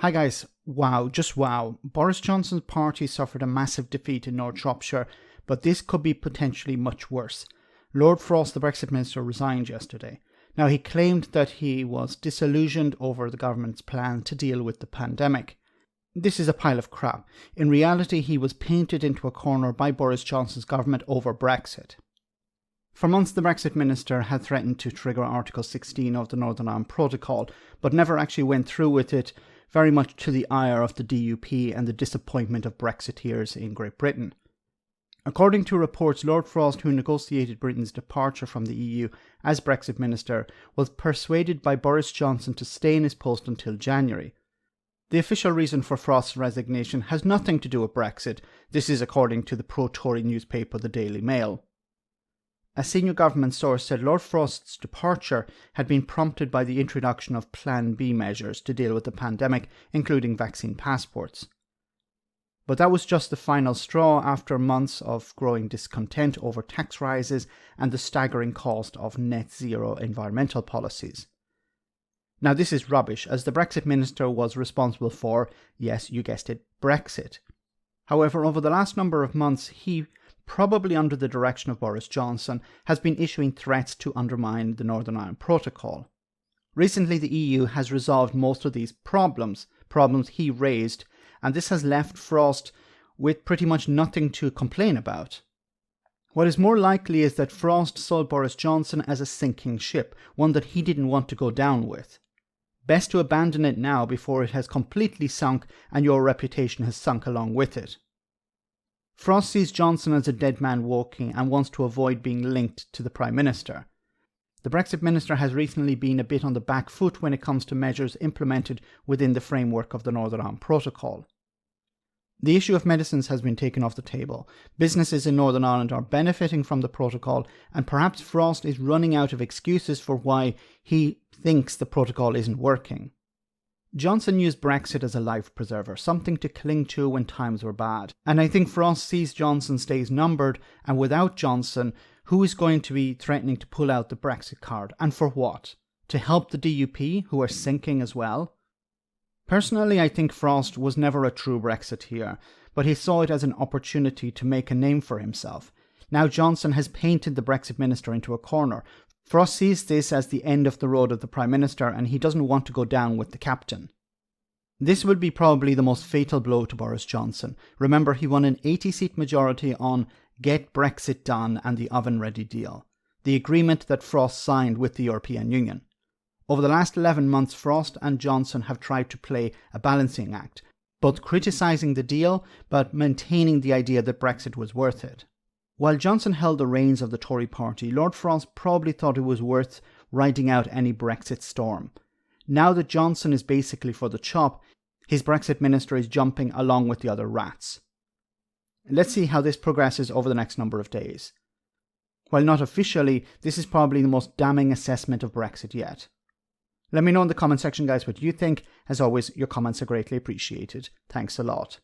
Hi guys, wow, just wow. Boris Johnson's party suffered a massive defeat in North Shropshire, but this could be potentially much worse. Lord Frost, the Brexit Minister, resigned yesterday. Now, he claimed that he was disillusioned over the government's plan to deal with the pandemic. This is a pile of crap. In reality, he was painted into a corner by Boris Johnson's government over Brexit. For months, the Brexit Minister had threatened to trigger Article 16 of the Northern Ireland Protocol, but never actually went through with it, very much to the ire of the DUP and the disappointment of Brexiteers in Great Britain. According to reports, Lord Frost, who negotiated Britain's departure from the EU as Brexit Minister, was persuaded by Boris Johnson to stay in his post until January. The official reason for Frost's resignation has nothing to do with Brexit. This is according to the pro-Tory newspaper The Daily Mail. A senior government source said Lord Frost's departure had been prompted by the introduction of Plan B measures to deal with the pandemic, including vaccine passports. But that was just the final straw after months of growing discontent over tax rises and the staggering cost of net zero environmental policies. Now, this is rubbish, as the Brexit Minister was responsible for, yes, you guessed it, Brexit. However, over the last number of months, he, probably under the direction of Boris Johnson, has been issuing threats to undermine the Northern Ireland Protocol. Recently, the EU has resolved most of these problems he raised, and this has left Frost with pretty much nothing to complain about. What is more likely is that Frost saw Boris Johnson as a sinking ship, one that he didn't want to go down with. Best to abandon it now before it has completely sunk and your reputation has sunk along with it. Frost sees Johnson as a dead man walking and wants to avoid being linked to the Prime Minister. The Brexit Minister has recently been a bit on the back foot when it comes to measures implemented within the framework of the Northern Ireland Protocol. The issue of medicines has been taken off the table. Businesses in Northern Ireland are benefiting from the protocol, and perhaps Frost is running out of excuses for why he thinks the protocol isn't working. Johnson used Brexit as a life preserver, something to cling to when times were bad. And I think Frost sees Johnson's days numbered, and without Johnson, who is going to be threatening to pull out the Brexit card? And for what? To help the DUP, who are sinking as well? Personally, I think Frost was never a true Brexiteer, but he saw it as an opportunity to make a name for himself. Now Johnson has painted the Brexit Minister into a corner. Frost sees this as the end of the road of the Prime Minister, and he doesn't want to go down with the captain. This would be probably the most fatal blow to Boris Johnson. Remember, he won an 80-seat majority on Get Brexit Done and the oven-ready deal, the agreement that Frost signed with the European Union. Over the last 11 months, Frost and Johnson have tried to play a balancing act, both criticising the deal but maintaining the idea that Brexit was worth it. While Johnson held the reins of the Tory party, Lord Frost probably thought it was worth riding out any Brexit storm. Now that Johnson is basically for the chop, his Brexit Minister is jumping along with the other rats. Let's see how this progresses over the next number of days. While not officially, this is probably the most damning assessment of Brexit yet. Let me know in the comment section, guys, what you think. As always, your comments are greatly appreciated. Thanks a lot.